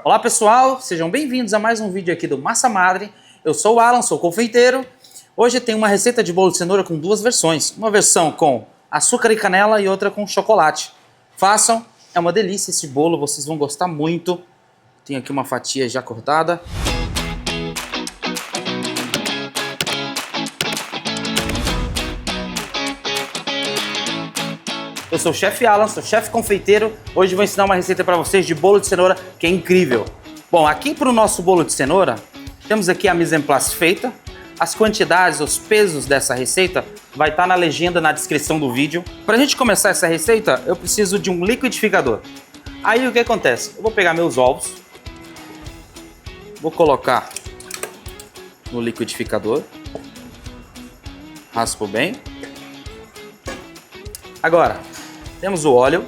Olá pessoal, sejam bem-vindos a mais um vídeo aqui do Massa Madre. Eu sou o Alan, sou confeiteiro. Hoje tem uma receita de bolo de cenoura com duas versões. Uma versão com açúcar e canela e outra com chocolate. Façam, é uma delícia esse bolo, vocês vão gostar muito. Tem aqui uma fatia já cortada. Eu sou o chefe Alan, sou chefe confeiteiro. Hoje vou ensinar uma receita para vocês de bolo de cenoura que é incrível. Bom, aqui para o nosso bolo de cenoura, temos aqui a mise en place feita. As quantidades, os pesos dessa receita vai estar na legenda, na descrição do vídeo. Para a gente começar essa receita, eu preciso de um liquidificador. Aí o que acontece? Eu vou pegar meus ovos, vou colocar no liquidificador, raspo bem. Agora, temos o óleo,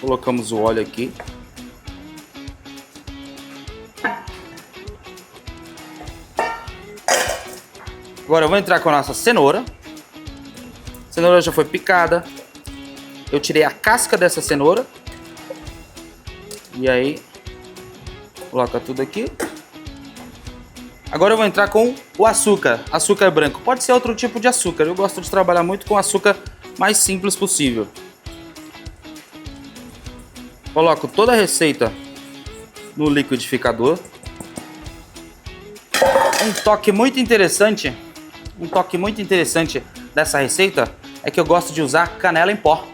colocamos o óleo aqui. Agora eu vou entrar com a nossa cenoura. A cenoura já foi picada. Eu tirei a casca dessa cenoura. E aí, coloca tudo aqui. Agora eu vou entrar com o açúcar, açúcar branco. Pode ser outro tipo de açúcar, eu gosto de trabalhar muito com açúcar mais simples possível. Coloco toda a receita no liquidificador. Um toque muito interessante dessa receita é que eu gosto de usar canela em pó.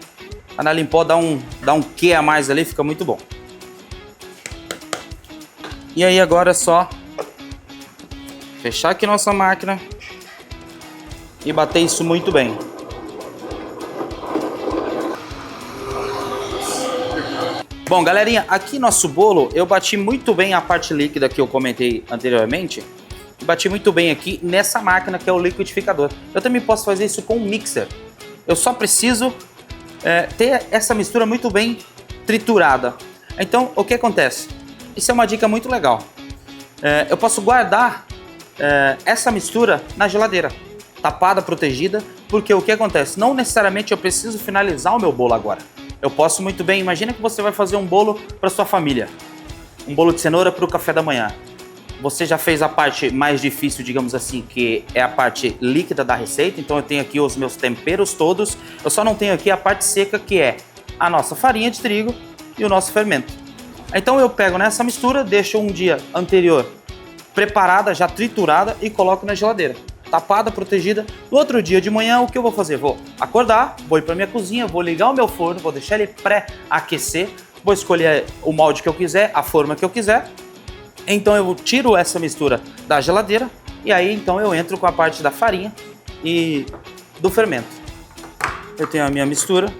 Canela em pó dá um quê a mais ali, fica muito bom. E aí agora é só fechar aqui nossa máquina e bater isso muito bem. Bom, galerinha, aqui nosso bolo eu bati muito bem a parte líquida que eu comentei anteriormente. Bati muito bem aqui nessa máquina que é o liquidificador. Eu também posso fazer isso com um mixer. Eu só preciso ter essa mistura muito bem triturada. Então, o que acontece? Isso é uma dica muito legal. Eu posso guardar essa mistura na geladeira, tapada, protegida, porque o que acontece? Não necessariamente eu preciso finalizar o meu bolo agora. Eu posso muito bem, imagina que você vai fazer um bolo para sua família, um bolo de cenoura para o café da manhã. Você já fez a parte mais difícil, digamos assim, que é a parte líquida da receita, então eu tenho aqui os meus temperos todos, eu só não tenho aqui a parte seca, que é a nossa farinha de trigo e o nosso fermento. Então eu pego nessa mistura, deixo um dia anterior preparada, já triturada, e coloco na geladeira, tapada, protegida. No outro dia de manhã, o que eu vou fazer? Vou acordar, vou ir para minha cozinha, vou ligar o meu forno, vou deixar ele pré-aquecer, vou escolher o molde que eu quiser, a forma que eu quiser. Então eu tiro essa mistura da geladeira e aí então eu entro com a parte da farinha e do fermento. Eu tenho a minha mistura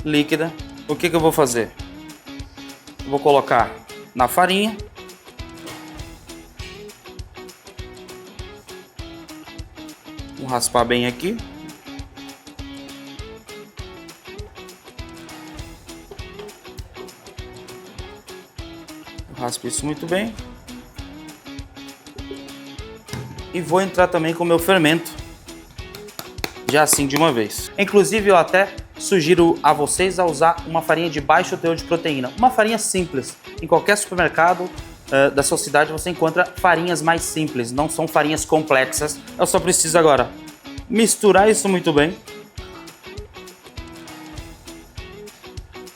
líquida. O que eu vou fazer? Eu vou colocar na farinha. Vou raspar bem aqui. Raspo isso muito bem. E vou entrar também com o meu fermento. Já assim de uma vez. Inclusive eu até sugiro a vocês a usar uma farinha de baixo teor de proteína. Uma farinha simples. Em qualquer supermercado da sua cidade você encontra farinhas mais simples, não são farinhas complexas. Eu só preciso agora misturar isso muito bem,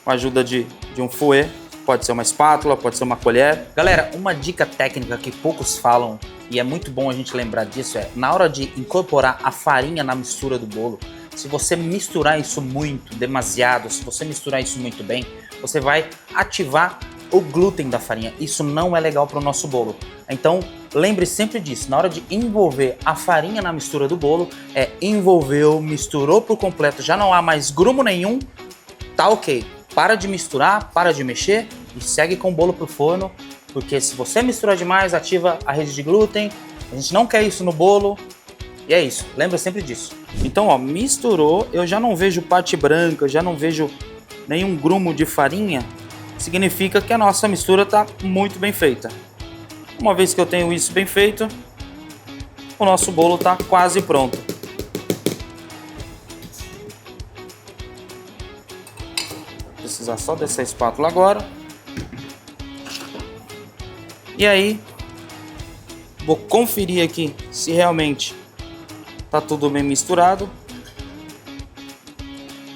com a ajuda de um fouet, pode ser uma espátula, pode ser uma colher. Galera, uma dica técnica que poucos falam e é muito bom a gente lembrar disso é, na hora de incorporar a farinha na mistura do bolo, se você misturar isso muito, demasiado, se você misturar isso muito bem, você vai ativar o glúten da farinha. Isso não é legal para o nosso bolo. Então, lembre sempre disso. Na hora de envolver a farinha na mistura do bolo, envolveu, misturou por completo, já não há mais grumo nenhum, tá ok. Para de misturar, para de mexer e segue com o bolo pro forno, porque se você misturar demais, ativa a rede de glúten. A gente não quer isso no bolo. E é isso, lembra sempre disso. Então, ó, misturou, eu já não vejo parte branca, eu já não vejo nenhum grumo de farinha. Significa que a nossa mistura está muito bem feita. Uma vez que eu tenho isso bem feito, o nosso bolo está quase pronto. usar só dessa espátula agora. E aí, vou conferir aqui se realmente tá tudo bem misturado.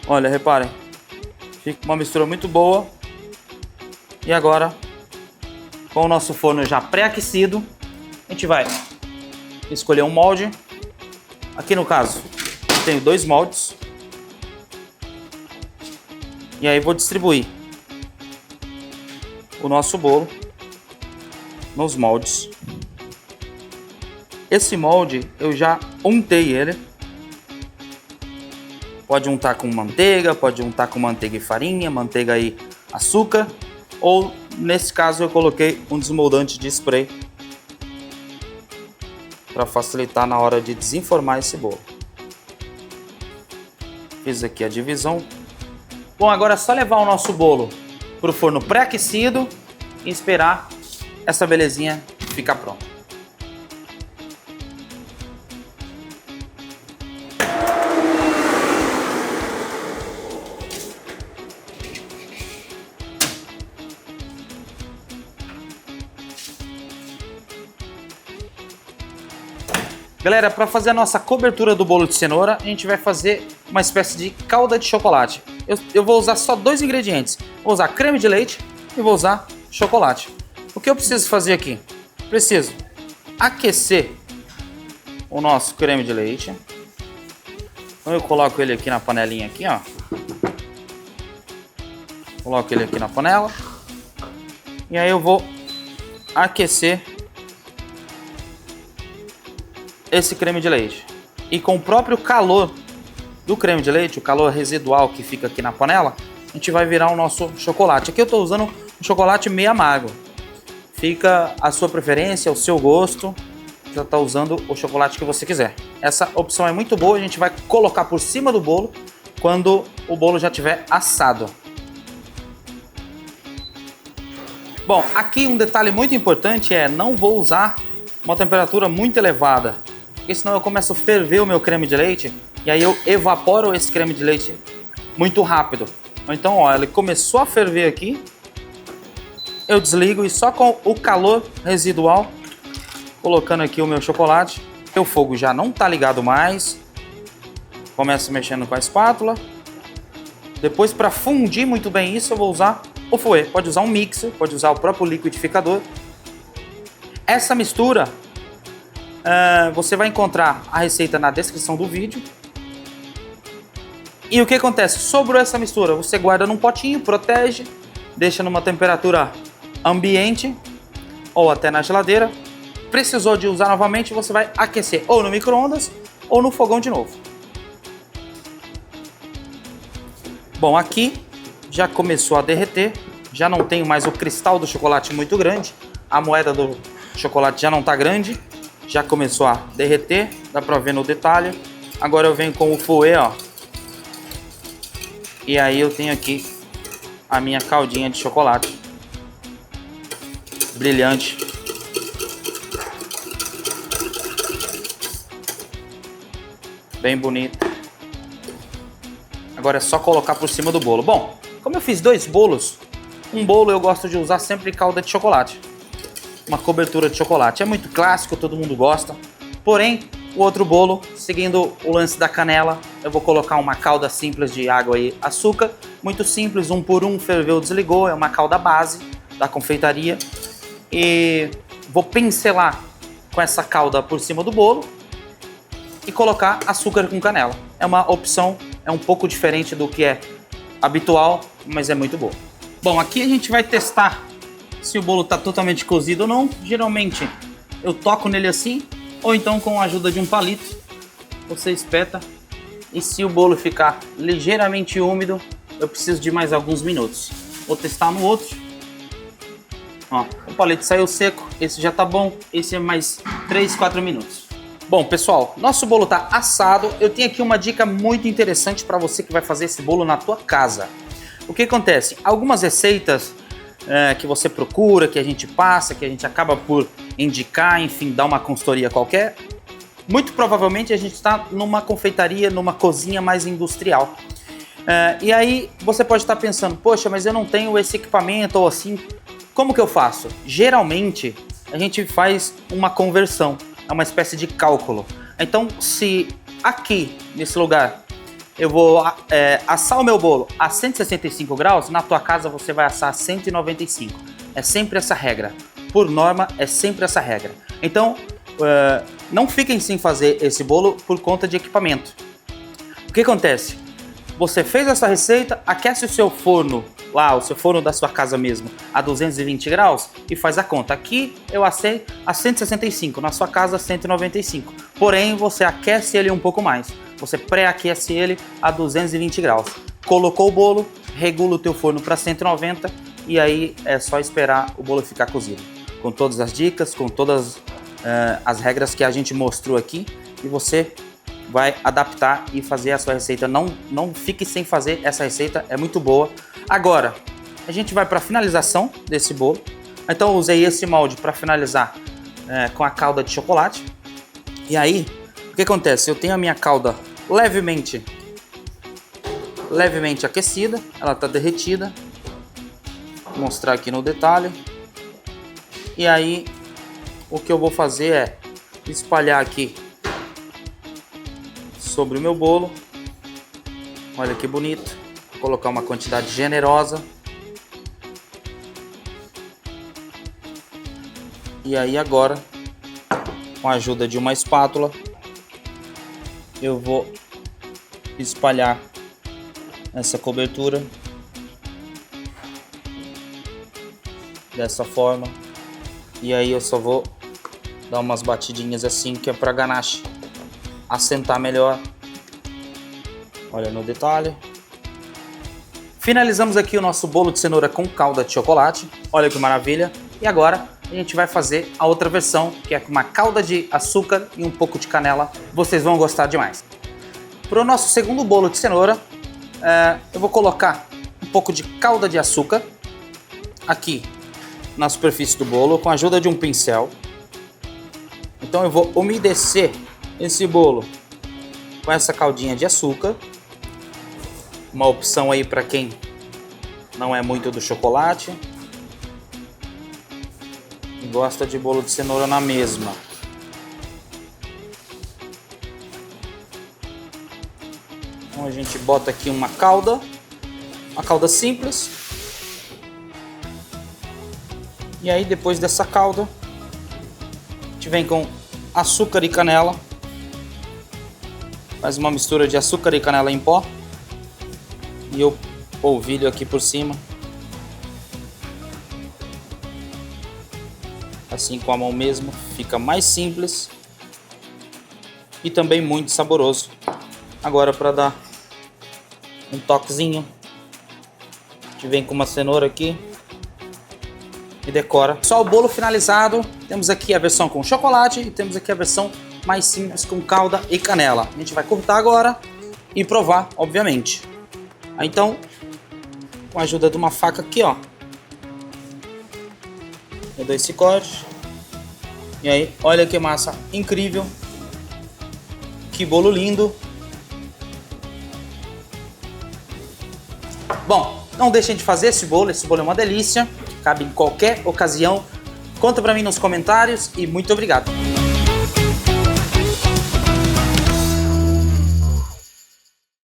Olha, reparem, fica uma mistura muito boa. E agora, com o nosso forno já pré-aquecido, a gente vai escolher um molde. Aqui no caso, eu tenho 2 moldes. E aí vou distribuir o nosso bolo nos moldes. Esse molde eu já untei ele. Pode untar com manteiga, pode untar com manteiga e farinha, manteiga e açúcar. Ou, nesse caso, eu coloquei um desmoldante de spray para facilitar na hora de desenformar esse bolo. Fiz aqui a divisão. Bom, agora é só levar o nosso bolo para o forno pré-aquecido e esperar essa belezinha ficar pronta. Galera, para fazer a nossa cobertura do bolo de cenoura, a gente vai fazer uma espécie de calda de chocolate. Eu vou usar só 2 ingredientes. Vou usar creme de leite e vou usar chocolate. O que eu preciso fazer aqui? Preciso aquecer o nosso creme de leite. Então eu coloco ele aqui na panelinha aqui, ó. Coloco ele aqui na panela. E aí eu vou aquecer esse creme de leite. E com o próprio calor do creme de leite, o calor residual que fica aqui na panela, a gente vai virar o nosso chocolate. Aqui eu estou usando um chocolate meio amargo. Fica a sua preferência, o seu gosto. Já está usando o chocolate que você quiser. Essa opção é muito boa, a gente vai colocar por cima do bolo quando o bolo já estiver assado. Bom, aqui um detalhe muito importante é não vou usar uma temperatura muito elevada, porque senão eu começo a ferver o meu creme de leite e aí eu evaporo esse creme de leite muito rápido. Então, ó, ele começou a ferver aqui, eu desligo e só com o calor residual, colocando aqui o meu chocolate, o fogo já não tá ligado mais, começo mexendo com a espátula. Depois, para fundir muito bem isso, eu vou usar o fouet. Pode usar um mixer, pode usar o próprio liquidificador. Essa mistura, você vai encontrar a receita na descrição do vídeo. E o que acontece? Sobrou essa mistura, você guarda num potinho, protege, deixa numa temperatura ambiente ou até na geladeira. Precisou de usar novamente, você vai aquecer ou no micro-ondas ou no fogão de novo. Bom, aqui já começou a derreter, já não tenho mais o cristal do chocolate muito grande, a moeda do chocolate já não está grande, já começou a derreter, dá para ver no detalhe. Agora eu venho com o fouet, ó, e aí eu tenho aqui a minha caldinha de chocolate brilhante. Bem bonito. Agora é só colocar por cima do bolo. Bom, como eu fiz 2 bolos, um bolo eu gosto de usar sempre calda de chocolate, uma cobertura de chocolate. É muito clássico, todo mundo gosta. Porém, o outro bolo, seguindo o lance da canela, eu vou colocar uma calda simples de água e açúcar. Muito simples, 1 por 1, ferveu, desligou. É uma calda base da confeitaria. E vou pincelar com essa calda por cima do bolo e colocar açúcar com canela. É uma opção, é um pouco diferente do que é habitual, mas é muito boa. Bom, aqui a gente vai testar se o bolo está totalmente cozido ou não. Geralmente eu toco nele assim, ou então com a ajuda de um palito, você espeta. E se o bolo ficar ligeiramente úmido, eu preciso de mais alguns minutos. Vou testar no outro. Ó, o palito saiu seco, esse já tá bom, esse é mais 3, 4 minutos. Bom, pessoal, nosso bolo tá assado. Eu tenho aqui uma dica muito interessante para você que vai fazer esse bolo na tua casa. O que acontece? Algumas receitas que você procura, que a gente passa, que a gente acaba por indicar, enfim, dar uma consultoria qualquer, muito provavelmente a gente está numa confeitaria, numa cozinha mais industrial. E aí você pode estar pensando, poxa, mas eu não tenho esse equipamento ou assim, como que eu faço? Geralmente a gente faz uma conversão, é uma espécie de cálculo. Então se aqui nesse lugar eu vou assar o meu bolo a 165 graus, na tua casa você vai assar a 195. É sempre essa regra. Por norma, é sempre essa regra. Então, não fiquem sem fazer esse bolo por conta de equipamento. O que acontece? Você fez essa receita, aquece o seu forno, lá, o seu forno da sua casa mesmo, a 220 graus e faz a conta. Aqui eu assei a 165, na sua casa 195. Porém, você aquece ele um pouco mais. Você pré-aquece ele a 220 graus. Colocou o bolo, regula o teu forno para 190 e aí é só esperar o bolo ficar cozido. Com todas as dicas, com todas as regras que a gente mostrou aqui, e você vai adaptar e fazer a sua receita. Não fique sem fazer essa receita, é muito boa. Agora, a gente vai para a finalização desse bolo. Então eu usei esse molde para finalizar com a calda de chocolate. E aí, o que acontece? Eu tenho a minha calda levemente aquecida, ela está derretida. Vou mostrar aqui no detalhe. E aí, o que eu vou fazer é espalhar aqui sobre o meu bolo. Olha que bonito. Vou colocar uma quantidade generosa. E aí agora, com a ajuda de uma espátula, eu vou espalhar essa cobertura dessa forma. E aí eu só vou dar umas batidinhas assim, que é para a ganache assentar melhor. Olha no detalhe. Finalizamos aqui o nosso bolo de cenoura com calda de chocolate. Olha que maravilha. E agora a gente vai fazer a outra versão, que é com uma calda de açúcar e um pouco de canela. Vocês vão gostar demais. Para o nosso segundo bolo de cenoura, eu vou colocar um pouco de calda de açúcar aqui na superfície do bolo com a ajuda de um pincel. Então eu vou umedecer esse bolo com essa caldinha de açúcar. Uma opção aí para quem não é muito do chocolate e gosta de bolo de cenoura na mesma. Então a gente bota aqui uma calda simples. E aí depois dessa calda, a gente vem com açúcar e canela. Faz uma mistura de açúcar e canela em pó. E eu polvilho aqui por cima. Assim com a mão mesmo, fica mais simples e também muito saboroso. Agora para dar um toquezinho, a gente vem com uma cenoura aqui e decora. Só o bolo finalizado. Temos aqui a versão com chocolate e temos aqui a versão mais simples com calda e canela. A gente vai cortar agora e provar, obviamente. Então, com a ajuda de uma faca aqui, ó, eu dou esse corte. E aí, olha que massa incrível. Que bolo lindo. Bom, não deixem de fazer esse bolo é uma delícia. Cabe em qualquer ocasião. Conta pra mim nos comentários e muito obrigado.